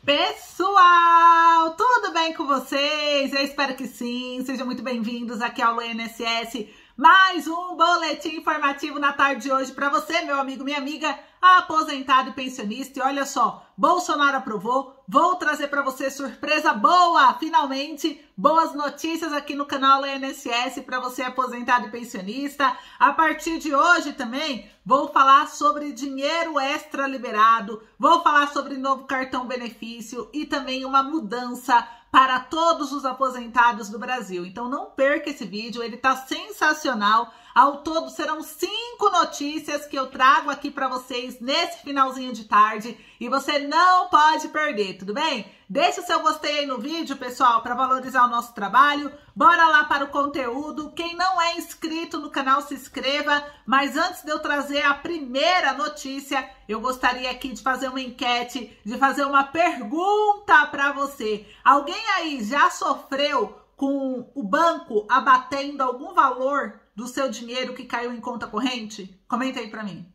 Pessoal, tudo bem com vocês? Eu espero que sim. Sejam muito bem-vindos aqui ao INSS. Mais um boletim informativo na tarde de hoje para você, meu amigo, minha amiga, aposentado e pensionista. E olha só, Bolsonaro aprovou. Vou trazer para você surpresa boa, finalmente, boas notícias aqui no canal INSS para você aposentado e pensionista. A partir de hoje também vou falar sobre dinheiro extra liberado, vou falar sobre novo cartão benefício e também uma mudança para todos os aposentados do Brasil. Então não perca esse vídeo, ele tá sensacional. Ao todo serão 5 notícias que eu trago aqui para vocês nesse finalzinho de tarde e você não pode perder, tudo bem? Deixa o seu gostei aí no vídeo, pessoal, para valorizar o nosso trabalho. Bora lá para o conteúdo. Quem não é inscrito no canal, se inscreva. Mas antes de eu trazer a primeira notícia, eu gostaria aqui de fazer uma enquete, de fazer uma pergunta para você. Alguém aí já sofreu com o banco abatendo algum valor do seu dinheiro que caiu em conta corrente? Comenta aí para mim.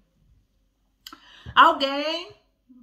Alguém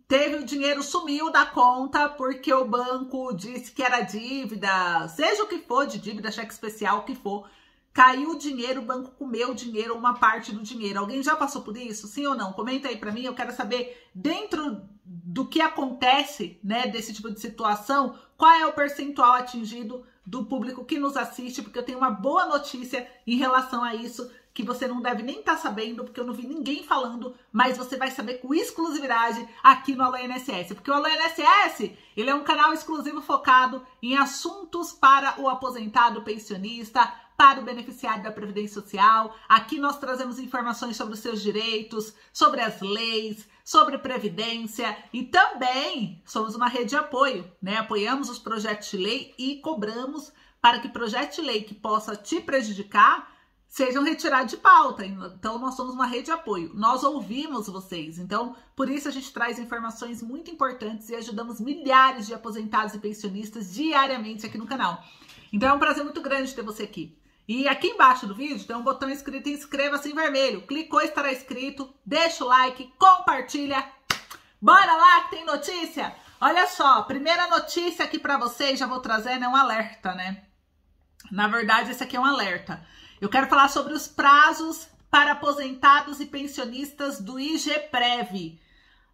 teve o dinheiro, sumiu da conta porque o banco disse que era dívida, seja o que for de dívida, cheque especial, o que for, caiu o dinheiro, o banco comeu o dinheiro, uma parte do dinheiro. Alguém já passou por isso? Sim ou não? Comenta aí para mim, eu quero saber dentro do que acontece, né, desse tipo de situação, qual é o percentual atingido do público que nos assiste, porque eu tenho uma boa notícia em relação a isso, que você não deve nem estar sabendo, porque eu não vi ninguém falando, mas você vai saber com exclusividade aqui no Alô INSS, porque o Alô INSS, ele é um canal exclusivo focado em assuntos para o aposentado pensionista, para o beneficiário da Previdência Social. Aqui nós trazemos informações sobre os seus direitos, sobre as leis, sobre Previdência e também somos uma rede de apoio, né? Apoiamos os projetos de lei e cobramos para que projetos de lei que possa te prejudicar sejam retirados de pauta. Então, nós somos uma rede de apoio. Nós ouvimos vocês. Então, por isso a gente traz informações muito importantes e ajudamos milhares de aposentados e pensionistas diariamente aqui no canal. Então, é um prazer muito grande ter você aqui. E aqui embaixo do vídeo tem um botão escrito inscreva-se em vermelho. Clicou, estará escrito. Deixa o like, compartilha. Bora lá que tem notícia. Olha só, primeira notícia aqui para vocês, já vou trazer, né, um alerta, né? Na verdade, esse aqui é um alerta. Eu quero falar sobre os prazos para aposentados e pensionistas do IGPREV.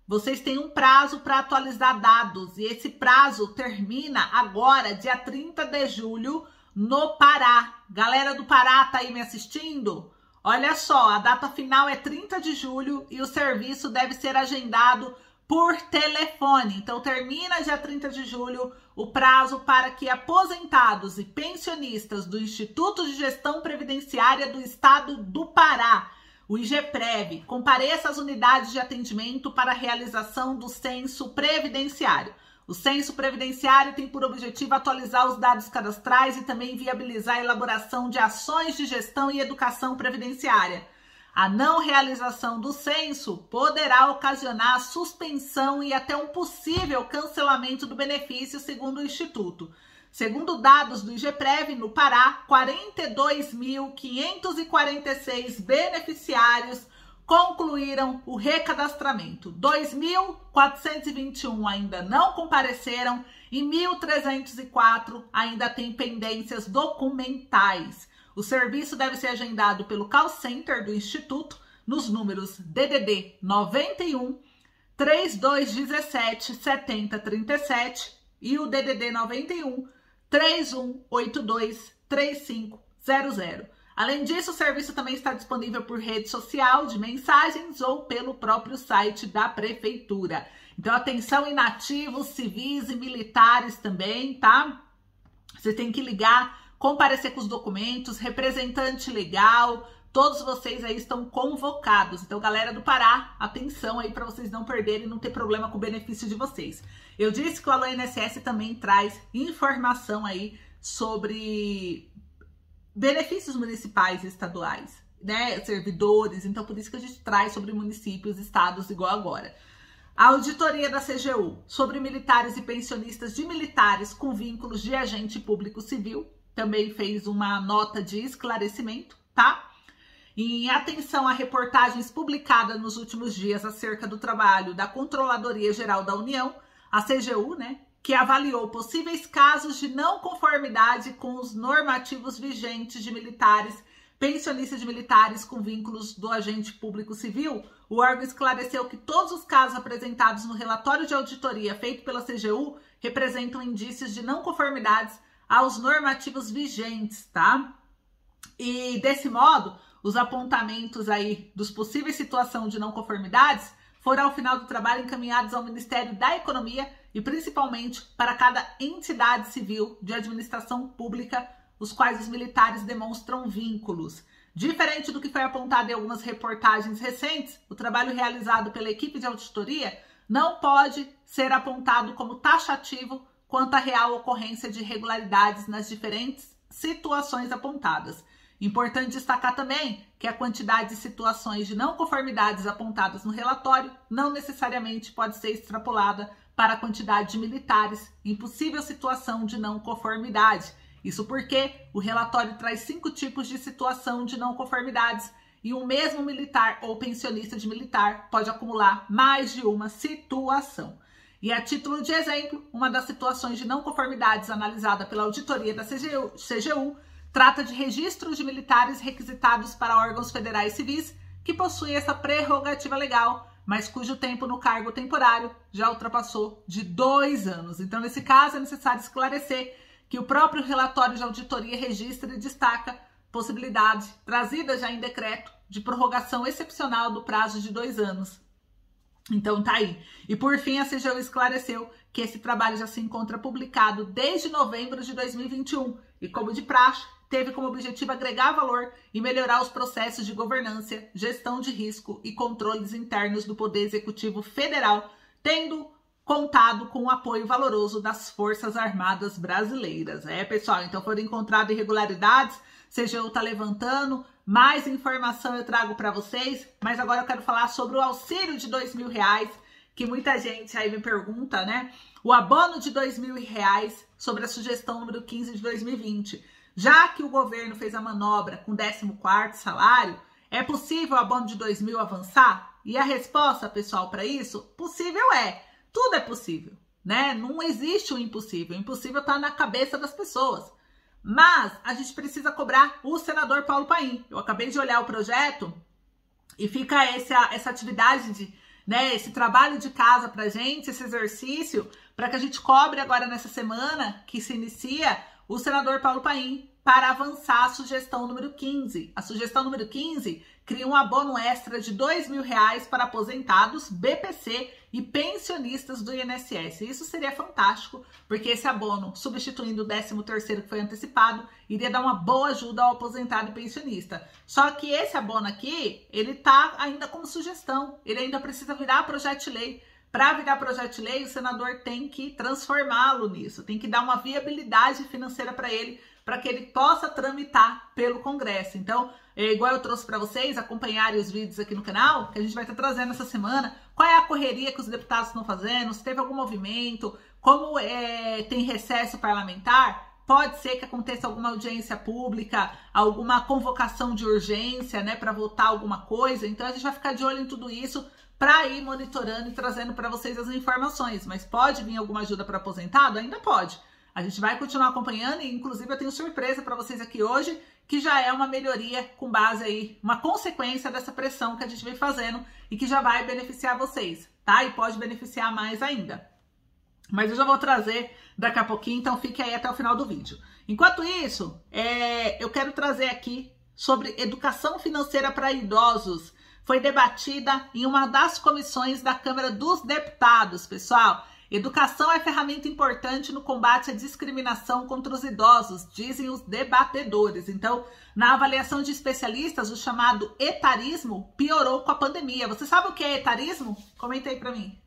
Vocês têm um prazo para atualizar dados e esse prazo termina agora, dia 30 de julho, no Pará. Galera do Pará tá aí me assistindo? Olha só, a data final é 30 de julho e o serviço deve ser agendado por telefone. Então, termina dia 30 de julho o prazo para que aposentados e pensionistas do Instituto de Gestão Previdenciária do Estado do Pará, o IGPREV, compareça às unidades de atendimento para a realização do censo previdenciário. O censo previdenciário tem por objetivo atualizar os dados cadastrais e também viabilizar a elaboração de ações de gestão e educação previdenciária. A não realização do censo poderá ocasionar a suspensão e até um possível cancelamento do benefício, segundo o Instituto. Segundo dados do IGPREV, no Pará, 42.546 beneficiários concluíram o recadastramento. 2.421 ainda não compareceram e 1.304 ainda têm pendências documentais. O serviço deve ser agendado pelo call center do Instituto nos números DDD 91 3217 7037 e o DDD 91 3182 3500. Além disso, o serviço também está disponível por rede social, de mensagens ou pelo próprio site da prefeitura. Então, atenção inativos, civis e militares também, tá? Você tem que ligar, comparecer com os documentos, representante legal, todos vocês aí estão convocados. Então, galera do Pará, atenção aí para vocês não perderem e não ter problema com o benefício de vocês. Eu disse que o Alô INSS também traz informação aí sobre benefícios municipais e estaduais, né, servidores, então por isso que a gente traz sobre municípios, estados igual agora. A auditoria da CGU sobre militares e pensionistas de militares com vínculos de agente público civil também fez uma nota de esclarecimento, tá? Em atenção a reportagens publicadas nos últimos dias acerca do trabalho da Controladoria Geral da União, a CGU, né, que avaliou possíveis casos de não conformidade com os normativos vigentes de militares, pensionistas de militares com vínculos do agente público civil, o órgão esclareceu que todos os casos apresentados no relatório de auditoria feito pela CGU representam indícios de não conformidades aos normativos vigentes, tá? E desse modo, os apontamentos aí dos possíveis situações de não conformidades foram ao final do trabalho encaminhados ao Ministério da Economia e principalmente para cada entidade civil de administração pública, os quais os militares demonstram vínculos. Diferente do que foi apontado em algumas reportagens recentes, o trabalho realizado pela equipe de auditoria não pode ser apontado como taxativo quanto à real ocorrência de irregularidades nas diferentes situações apontadas. Importante destacar também que a quantidade de situações de não conformidades apontadas no relatório não necessariamente pode ser extrapolada para a quantidade de militares em possível situação de não conformidade. Isso porque o relatório traz 5 tipos de situação de não conformidades e o mesmo militar ou pensionista de militar pode acumular mais de uma situação. E a título de exemplo, uma das situações de não conformidades analisada pela auditoria da CGU trata de registros de militares requisitados para órgãos federais civis que possuem essa prerrogativa legal, mas cujo tempo no cargo temporário já ultrapassou de 2 anos. Então, nesse caso, é necessário esclarecer que o próprio relatório de auditoria registra e destaca possibilidade, trazida já em decreto, de prorrogação excepcional do prazo de 2 anos. Então tá aí. E por fim, a CGU esclareceu que esse trabalho já se encontra publicado desde novembro de 2021 e, como de praxe, teve como objetivo agregar valor e melhorar os processos de governança, gestão de risco e controles internos do Poder Executivo Federal, tendo contado com o apoio valoroso das Forças Armadas Brasileiras. Pessoal, então foram encontradas irregularidades, CGU está levantando, mais informação eu trago para vocês, mas agora eu quero falar sobre o auxílio de R$2.000, que muita gente aí me pergunta, né? O abono de R$2.000 sobre a sugestão número 15 de 2020. Já que o governo fez a manobra com 14º salário, é possível o abono de R$2.000 avançar? E a resposta, pessoal, para isso, possível é. Tudo é possível, né? Não existe o impossível. O impossível está na cabeça das pessoas. Mas a gente precisa cobrar o senador Paulo Paim. Eu acabei de olhar o projeto e fica essa atividade, esse trabalho de casa para gente, esse exercício, para que a gente cobre agora nessa semana que se inicia o senador Paulo Paim para avançar a sugestão número 15. A sugestão número 15 cria um abono extra de R$2.000 para aposentados, BPC e pensionistas do INSS. Isso seria fantástico, porque esse abono, substituindo o 13º que foi antecipado, iria dar uma boa ajuda ao aposentado e pensionista. Só que esse abono aqui, ele está ainda como sugestão, ele ainda precisa virar projeto de lei. Para virar projeto de lei, o senador tem que transformá-lo nisso, tem que dar uma viabilidade financeira para ele, para que ele possa tramitar pelo Congresso. Então, igual eu trouxe para vocês, acompanharem os vídeos aqui no canal, que a gente vai estar trazendo essa semana, qual é a correria que os deputados estão fazendo, se teve algum movimento, como tem recesso parlamentar, pode ser que aconteça alguma audiência pública, alguma convocação de urgência, né, para votar alguma coisa. Então, a gente vai ficar de olho em tudo isso, para ir monitorando e trazendo para vocês as informações. Mas pode vir alguma ajuda para aposentado? Ainda pode. A gente vai continuar acompanhando e, inclusive, eu tenho surpresa para vocês aqui hoje, que já é uma melhoria com base aí, uma consequência dessa pressão que a gente vem fazendo e que já vai beneficiar vocês, tá? E pode beneficiar mais ainda. Mas eu já vou trazer daqui a pouquinho, então fique aí até o final do vídeo. Enquanto isso, eu quero trazer aqui sobre educação financeira para idosos. Foi debatida em uma das comissões da Câmara dos Deputados, pessoal. Educação é ferramenta importante no combate à discriminação contra os idosos, dizem os debatedores. Então, na avaliação de especialistas, o chamado etarismo piorou com a pandemia. Você sabe o que é etarismo? Comenta aí para mim.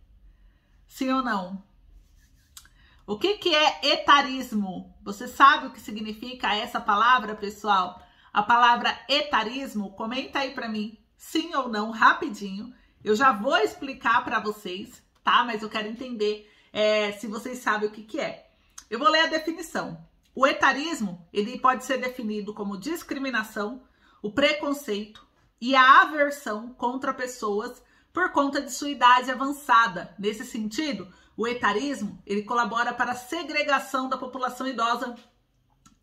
Sim ou não? O que é etarismo? Você sabe o que significa essa palavra, pessoal? A palavra etarismo, comenta aí para mim. Sim ou não, rapidinho. Eu já vou explicar para vocês, tá? Mas eu quero entender se vocês sabem o que é. Eu vou ler a definição. O etarismo, ele pode ser definido como discriminação, o preconceito e a aversão contra pessoas por conta de sua idade avançada. Nesse sentido, o etarismo, ele colabora para a segregação da população idosa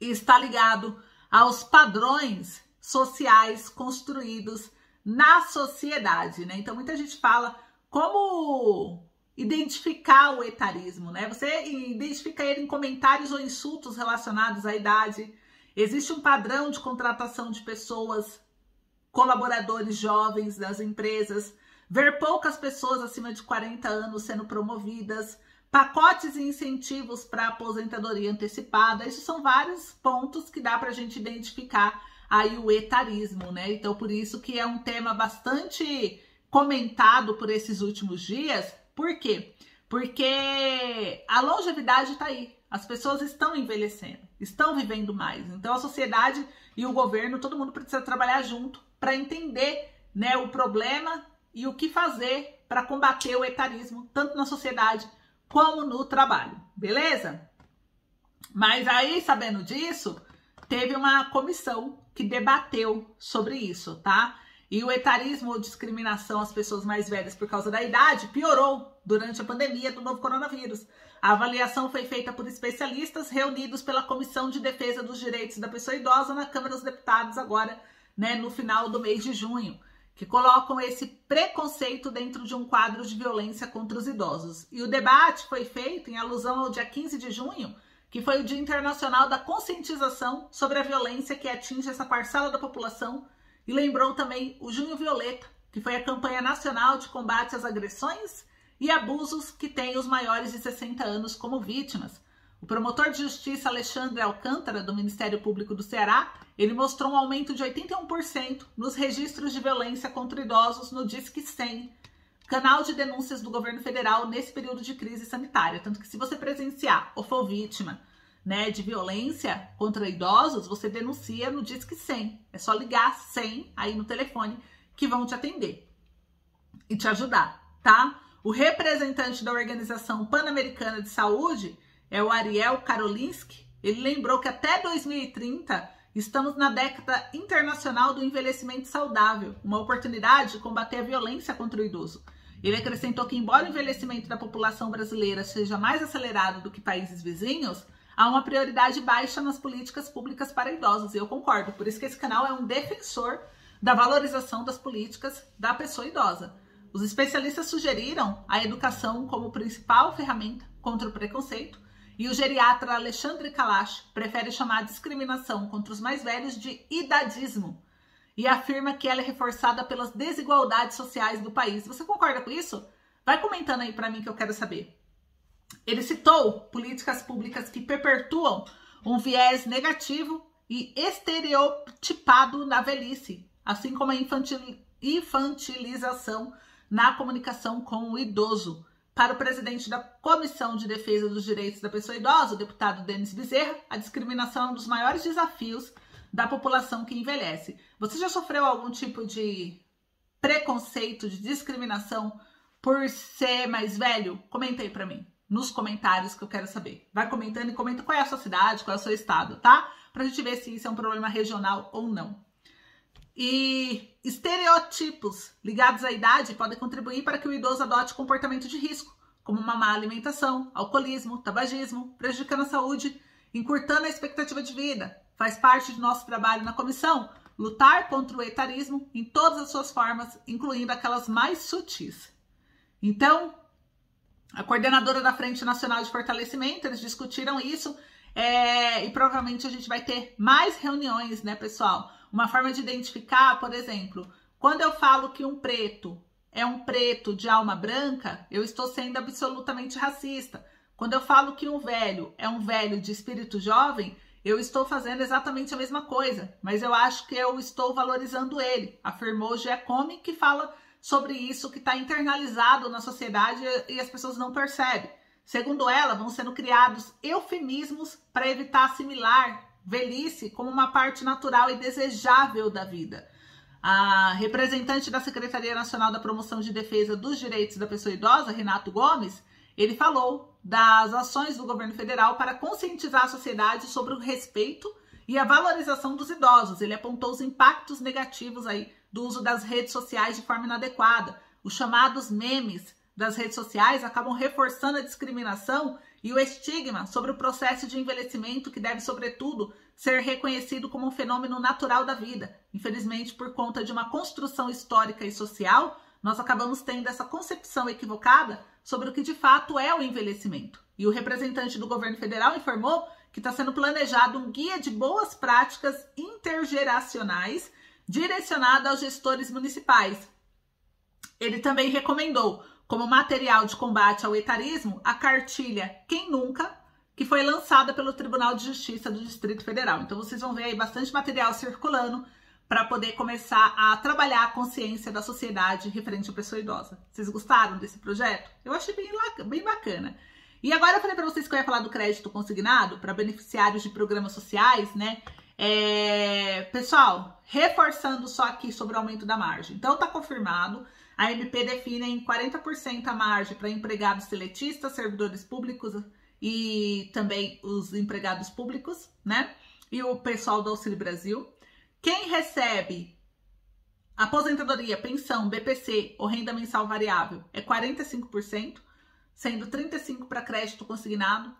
e está ligado aos padrões sociais construídos na sociedade, né? Então, muita gente fala como identificar o etarismo, né? Você identifica ele em comentários ou insultos relacionados à idade. Existe um padrão de contratação de pessoas, colaboradores jovens das empresas, ver poucas pessoas acima de 40 anos sendo promovidas, pacotes e incentivos para aposentadoria antecipada. Esses são vários pontos que dá para a gente identificar aí o etarismo, né? Então, por isso que é um tema bastante comentado por esses últimos dias. Por quê? Porque a longevidade está aí. As pessoas estão envelhecendo, estão vivendo mais. Então, a sociedade e o governo, todo mundo precisa trabalhar junto para entender, né, o problema e o que fazer para combater o etarismo, tanto na sociedade como no trabalho, beleza? Mas aí, sabendo disso, teve uma comissão que debateu sobre isso, tá? E o etarismo ou discriminação às pessoas mais velhas por causa da idade piorou durante a pandemia do novo coronavírus. A avaliação foi feita por especialistas reunidos pela Comissão de Defesa dos Direitos da Pessoa Idosa na Câmara dos Deputados agora, né, no final do mês de junho, que colocam esse preconceito dentro de um quadro de violência contra os idosos. E o debate foi feito em alusão ao dia 15 de junho, que foi o Dia Internacional da Conscientização sobre a Violência que atinge essa parcela da população, e lembrou também o Junho Violeta, que foi a campanha nacional de combate às agressões e abusos que tem os maiores de 60 anos como vítimas. O promotor de justiça Alexandre Alcântara, do Ministério Público do Ceará, ele mostrou um aumento de 81% nos registros de violência contra idosos no Disque 100, canal de denúncias do governo federal nesse período de crise sanitária. Tanto que se você presenciar ou for vítima, né, de violência contra idosos, você denuncia no Disque 100. É só ligar 100 aí no telefone que vão te atender e te ajudar, tá? O representante da Organização Pan-Americana de Saúde é o Ariel Karolinski. Ele lembrou que até 2030 estamos na década internacional do envelhecimento saudável, uma oportunidade de combater a violência contra o idoso. Ele acrescentou que, embora o envelhecimento da população brasileira seja mais acelerado do que países vizinhos, há uma prioridade baixa nas políticas públicas para idosos. E eu concordo, por isso que esse canal é um defensor da valorização das políticas da pessoa idosa. Os especialistas sugeriram a educação como principal ferramenta contra o preconceito, e o geriatra Alexandre Kalash prefere chamar a discriminação contra os mais velhos de idadismo e afirma que ela é reforçada pelas desigualdades sociais do país. Você concorda com isso? Vai comentando aí para mim que eu quero saber. Ele citou políticas públicas que perpetuam um viés negativo e estereotipado na velhice, assim como a infantilização na comunicação com o idoso. Para o presidente da Comissão de Defesa dos Direitos da Pessoa Idosa, o deputado Denis Bezerra, a discriminação é um dos maiores desafios da população que envelhece. Você já sofreu algum tipo de preconceito, de discriminação por ser mais velho? Comenta aí para mim, nos comentários, que eu quero saber. Vai comentando e comenta qual é a sua cidade, qual é o seu estado, tá? Pra gente ver se isso é um problema regional ou não. E estereotipos ligados à idade podem contribuir para que o idoso adote comportamento de risco, como uma má alimentação, alcoolismo, tabagismo, prejudicando a saúde, encurtando a expectativa de vida. Faz parte do nosso trabalho na comissão lutar contra o etarismo em todas as suas formas, incluindo aquelas mais sutis. Então, a coordenadora da Frente Nacional de Fortalecimento, eles discutiram isso e provavelmente a gente vai ter mais reuniões, né, pessoal? Uma forma de identificar, por exemplo, quando eu falo que um preto é um preto de alma branca, eu estou sendo absolutamente racista. Quando eu falo que um velho é um velho de espírito jovem, eu estou fazendo exatamente a mesma coisa, mas eu acho que eu estou valorizando ele, afirmou Giacomi, que fala sobre isso que está internalizado na sociedade e as pessoas não percebem. Segundo ela, vão sendo criados eufemismos para evitar assimilar velhice como uma parte natural e desejável da vida. A representante da Secretaria Nacional da Promoção de Defesa dos Direitos da Pessoa Idosa, Renato Gomes, ele falou das ações do governo federal para conscientizar a sociedade sobre o respeito e a valorização dos idosos. Ele apontou os impactos negativos aí do uso das redes sociais de forma inadequada, os chamados memes das redes sociais acabam reforçando a discriminação e o estigma sobre o processo de envelhecimento que deve, sobretudo, ser reconhecido como um fenômeno natural da vida. Infelizmente, por conta de uma construção histórica e social, nós acabamos tendo essa concepção equivocada sobre o que de fato é o envelhecimento. E o representante do governo federal informou que está sendo planejado um guia de boas práticas intergeracionais direcionado aos gestores municipais. Ele também recomendou, como material de combate ao etarismo, a cartilha Quem Nunca, que foi lançada pelo Tribunal de Justiça do Distrito Federal. Então vocês vão ver aí bastante material circulando para poder começar a trabalhar a consciência da sociedade referente à pessoa idosa. Vocês gostaram desse projeto? Eu achei bem bacana. E agora eu falei para vocês que eu ia falar do crédito consignado para beneficiários de programas sociais, né? Pessoal, reforçando só aqui sobre o aumento da margem. Então tá confirmado, a MP define em 40% a margem para empregados seletistas, servidores públicos e também os empregados públicos, né? E o pessoal do Auxílio Brasil. Quem recebe aposentadoria, pensão, BPC ou renda mensal variável é 45%, sendo 35% para crédito consignado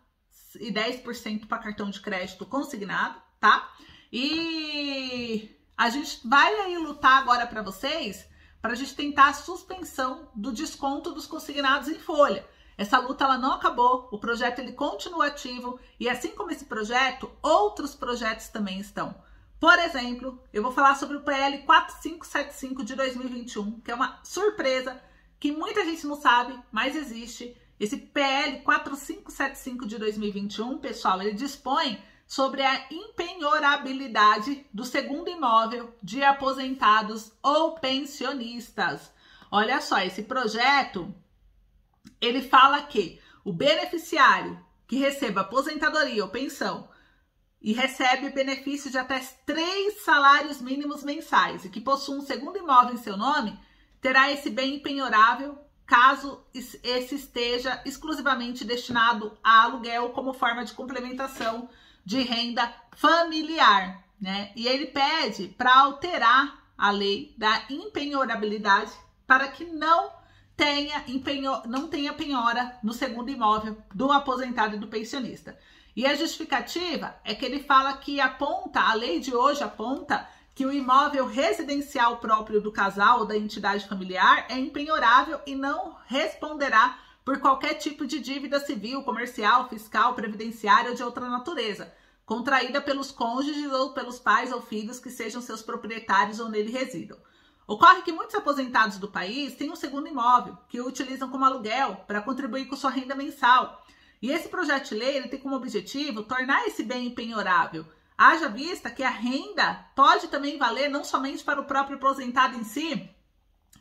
e 10% para cartão de crédito consignado, tá? E a gente vai aí lutar agora para vocês, para a gente tentar a suspensão do desconto dos consignados em folha. Essa luta ela não acabou, o projeto ele continua ativo e assim como esse projeto, outros projetos também estão. Por exemplo, eu vou falar sobre o PL 4575 de 2021, que é uma surpresa que muita gente não sabe, mas existe. Esse PL 4575 de 2021, pessoal, ele dispõe sobre a impenhorabilidade do segundo imóvel de aposentados ou pensionistas. Olha só, esse projeto, ele fala que o beneficiário que receba aposentadoria ou pensão e recebe benefício de até 3 salários mínimos mensais e que possua um segundo imóvel em seu nome, terá esse bem impenhorável caso esse esteja exclusivamente destinado a aluguel como forma de complementação de renda familiar, né? E ele pede para alterar a lei da impenhorabilidade para que não tenha penhora no segundo imóvel do aposentado e do pensionista. E a justificativa é que ele fala que a lei de hoje aponta que o imóvel residencial próprio do casal ou da entidade familiar é impenhorável e não responderá por qualquer tipo de dívida civil, comercial, fiscal, previdenciária ou de outra natureza, contraída pelos cônjuges ou pelos pais ou filhos que sejam seus proprietários ou nele residam. Ocorre que muitos aposentados do país têm um segundo imóvel, que o utilizam como aluguel para contribuir com sua renda mensal. E esse projeto de lei ele tem como objetivo tornar esse bem impenhorável. Haja vista que a renda pode também valer não somente para o próprio aposentado em si,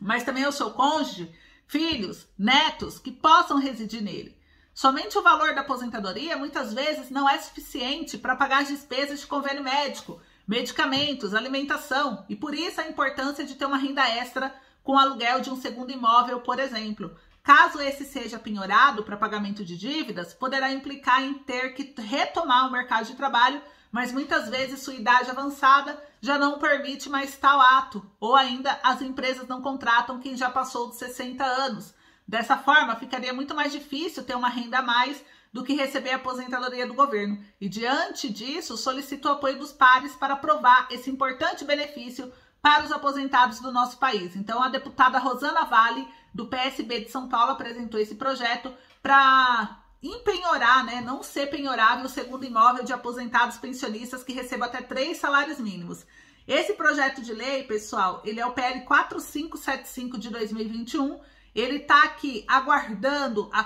mas também ao seu cônjuge, filhos, netos que possam residir nele. Somente o valor da aposentadoria muitas vezes não é suficiente para pagar as despesas de convênio médico, medicamentos, alimentação e por isso a importância de ter uma renda extra com aluguel de um segundo imóvel, por exemplo. Caso esse seja penhorado para pagamento de dívidas, poderá implicar em ter que retomar o mercado de trabalho, mas muitas vezes sua idade avançada já não permite mais tal ato, ou ainda as empresas não contratam quem já passou dos 60 anos. Dessa forma, ficaria muito mais difícil ter uma renda a mais do que receber a aposentadoria do governo. E diante disso, solicita o apoio dos pares para aprovar esse importante benefício para os aposentados do nosso país. Então, a deputada Rosana Vale, do PSB de São Paulo, apresentou esse projeto para impenhorar, né, não ser penhorável o segundo imóvel de aposentados pensionistas que recebam até 3 salários mínimos. Esse projeto de lei, pessoal, ele é o PL 4575 de 2021. Ele está aqui aguardando a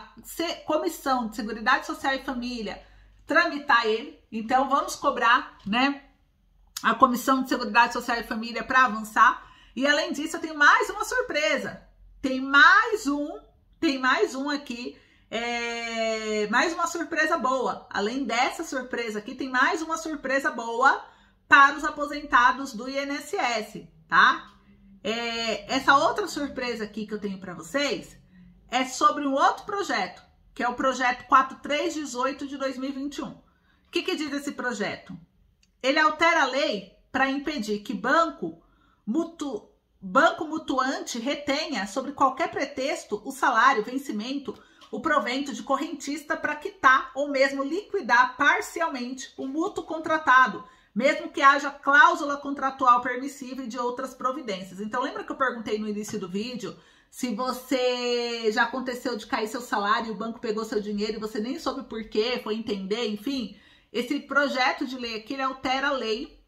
Comissão de Seguridade Social e Família tramitar ele. Então, vamos cobrar, né, a Comissão de Seguridade Social e Família para avançar. E, além disso, eu tenho mais uma surpresa. Tem mais um aqui. Mais uma surpresa boa. Além dessa surpresa aqui, tem mais uma surpresa boa para os aposentados do INSS, tá? Essa outra surpresa aqui que eu tenho para vocês é sobre um outro projeto, que é o projeto 4318 de 2021. O que diz esse projeto? Ele altera a lei para impedir que banco banco mutuante retenha, sobre qualquer pretexto, o salário, vencimento, o provento de correntista para quitar ou mesmo liquidar parcialmente o mútuo contratado, mesmo que haja cláusula contratual permissiva e de outras providências. Então, lembra que eu perguntei no início do vídeo se você já aconteceu de cair seu salário e o banco pegou seu dinheiro e você nem soube por quê, foi entender, enfim. Esse projeto de lei aqui, ele altera a lei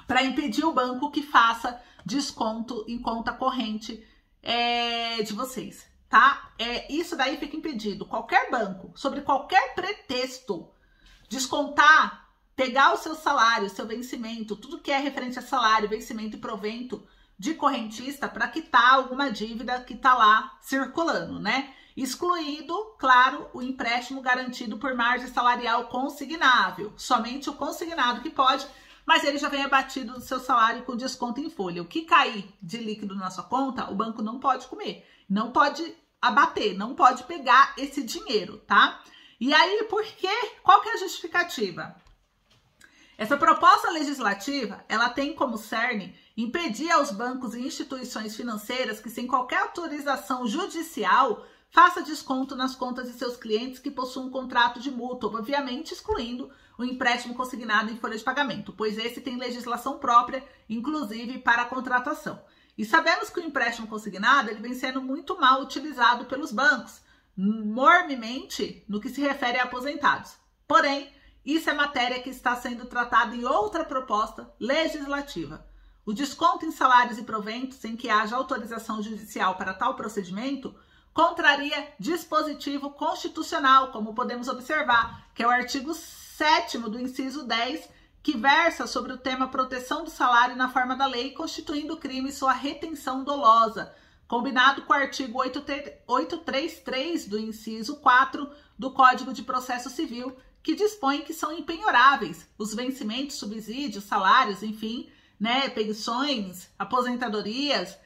para impedir o banco que faça desconto em conta corrente de vocês, tá? Isso daí fica impedido. Qualquer banco, sobre qualquer pretexto, descontar, pegar o seu salário, seu vencimento, tudo que é referente a salário, vencimento e provento de correntista para quitar alguma dívida que tá lá circulando, né? Excluído, claro, o empréstimo garantido por margem salarial consignável. Somente o consignado que pode, mas ele já vem abatido do seu salário com desconto em folha. O que cair de líquido na sua conta, o banco não pode comer, não pode abater, não pode pegar esse dinheiro, tá? E aí, por quê? Qual que é a justificativa? Essa proposta legislativa, ela tem como cerne impedir aos bancos e instituições financeiras que, sem qualquer autorização judicial, faça desconto nas contas de seus clientes que possuam um contrato de mútuo, obviamente excluindo o empréstimo consignado em folha de pagamento, pois esse tem legislação própria, inclusive para a contratação. E sabemos que o empréstimo consignado ele vem sendo muito mal utilizado pelos bancos, mormemente no que se refere a aposentados. Porém, isso é matéria que está sendo tratada em outra proposta legislativa. O desconto em salários e proventos sem que haja autorização judicial para tal procedimento contraria dispositivo constitucional, como podemos observar, que é o artigo 7º do inciso 10, que versa sobre o tema proteção do salário na forma da lei, constituindo crime sua retenção dolosa, combinado com o artigo 833 do inciso 4 do Código de Processo Civil, que dispõe que são impenhoráveis os vencimentos, subsídios, salários, enfim, né, pensões, aposentadorias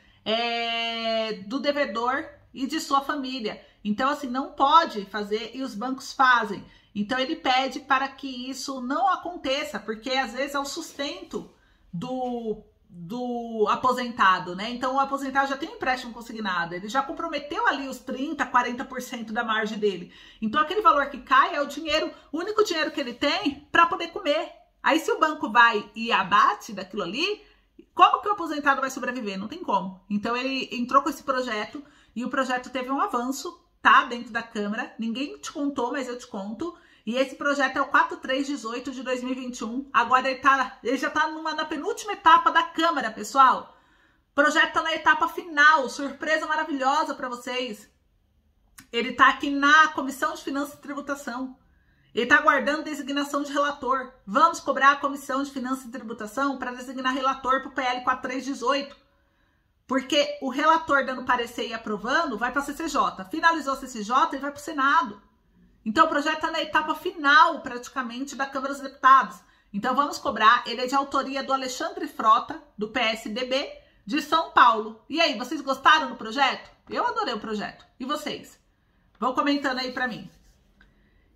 do devedor e de sua família. Então, assim, não pode fazer e os bancos fazem. Então, ele pede para que isso não aconteça, porque às vezes é o sustento do aposentado, né? Então, o aposentado já tem um empréstimo consignado, ele já comprometeu ali os 30%, 40% da margem dele. Então, aquele valor que cai é o único dinheiro que ele tem para poder comer. Aí, se o banco vai e abate daquilo ali, como que o aposentado vai sobreviver? Não tem como. Então, ele entrou com esse projeto e o projeto teve um avanço, tá? Dentro da Câmara. Ninguém te contou, mas eu te conto. E esse projeto é o 4318 de 2021. Agora ele já tá na penúltima etapa da Câmara, pessoal. O projeto tá na etapa final. Surpresa maravilhosa para vocês. Ele tá aqui na Comissão de Finanças e Tributação. Ele tá aguardando designação de relator. Vamos cobrar a Comissão de Finanças e Tributação para designar relator para o PL 4318. Porque o relator dando parecer e aprovando vai para a CCJ. Finalizou a CCJ e vai para o Senado. Então, o projeto está na etapa final, praticamente, da Câmara dos Deputados. Então, vamos cobrar. Ele é de autoria do Alexandre Frota, do PSDB, de São Paulo. E aí, vocês gostaram do projeto? Eu adorei o projeto. E vocês? Vão comentando aí para mim.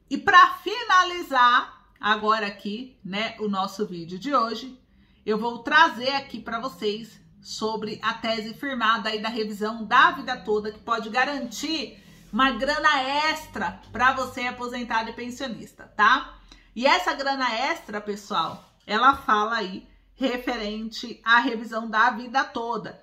E para finalizar, agora aqui, né, o nosso vídeo de hoje, eu vou trazer aqui para vocês sobre a tese firmada aí da revisão da vida toda, que pode garantir uma grana extra para você aposentado e pensionista, tá? E essa grana extra, pessoal, ela fala aí referente à revisão da vida toda.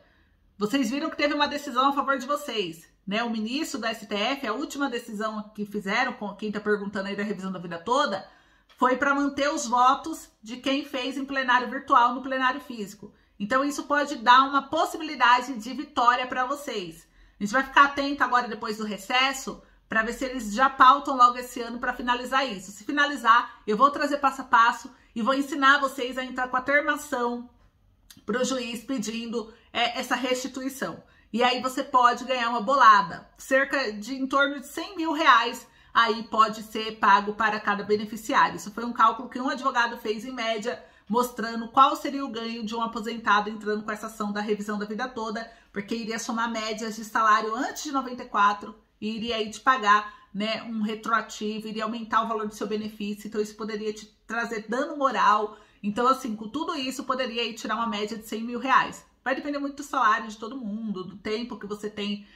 Vocês viram que teve uma decisão a favor de vocês, né? O ministro da STF, a última decisão que fizeram, com quem tá perguntando aí da revisão da vida toda, foi para manter os votos de quem fez em plenário virtual no plenário físico. Então, isso pode dar uma possibilidade de vitória para vocês. A gente vai ficar atento agora, depois do recesso, para ver se eles já pautam logo esse ano para finalizar isso. Se finalizar, eu vou trazer passo a passo e vou ensinar vocês a entrar com a termação para o juiz pedindo essa restituição. E aí você pode ganhar uma bolada, cerca de em torno de 100 mil reais, aí pode ser pago para cada beneficiário. Isso foi um cálculo que um advogado fez em média, mostrando qual seria o ganho de um aposentado entrando com essa ação da revisão da vida toda, porque iria somar médias de salário antes de 94 e iria aí te pagar, né, um retroativo, iria aumentar o valor do seu benefício, então isso poderia te trazer dano moral. Então, assim, com tudo isso, poderia aí tirar uma média de 100 mil reais. Vai depender muito do salário de todo mundo, do tempo que você tem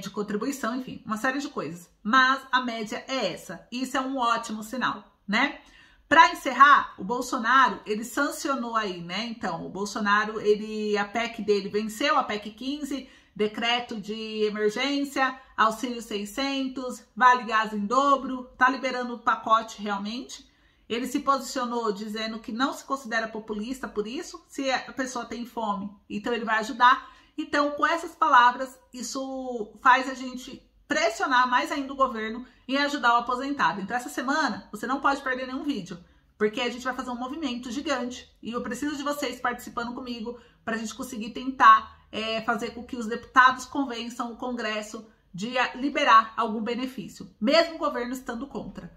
de contribuição, enfim, uma série de coisas. Mas a média é essa. Isso é um ótimo sinal, né? Para encerrar, o Bolsonaro, ele sancionou aí, né? Então, o Bolsonaro, a PEC dele venceu, a PEC 15, decreto de emergência, auxílio 600, vale gás em dobro, tá liberando o pacote realmente. Ele se posicionou dizendo que não se considera populista por isso, se a pessoa tem fome, então ele vai ajudar. Então, com essas palavras, isso faz a gente pressionar mais ainda o governo em ajudar o aposentado. Então, essa semana, você não pode perder nenhum vídeo, porque a gente vai fazer um movimento gigante e eu preciso de vocês participando comigo para a gente conseguir tentar fazer com que os deputados convençam o Congresso de liberar algum benefício, mesmo o governo estando contra.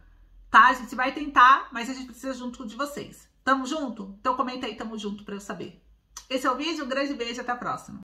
Tá? A gente vai tentar, mas a gente precisa junto de vocês. Tamo junto? Então comenta aí, tamo junto, para eu saber. Esse é o vídeo, um grande beijo, até a próxima.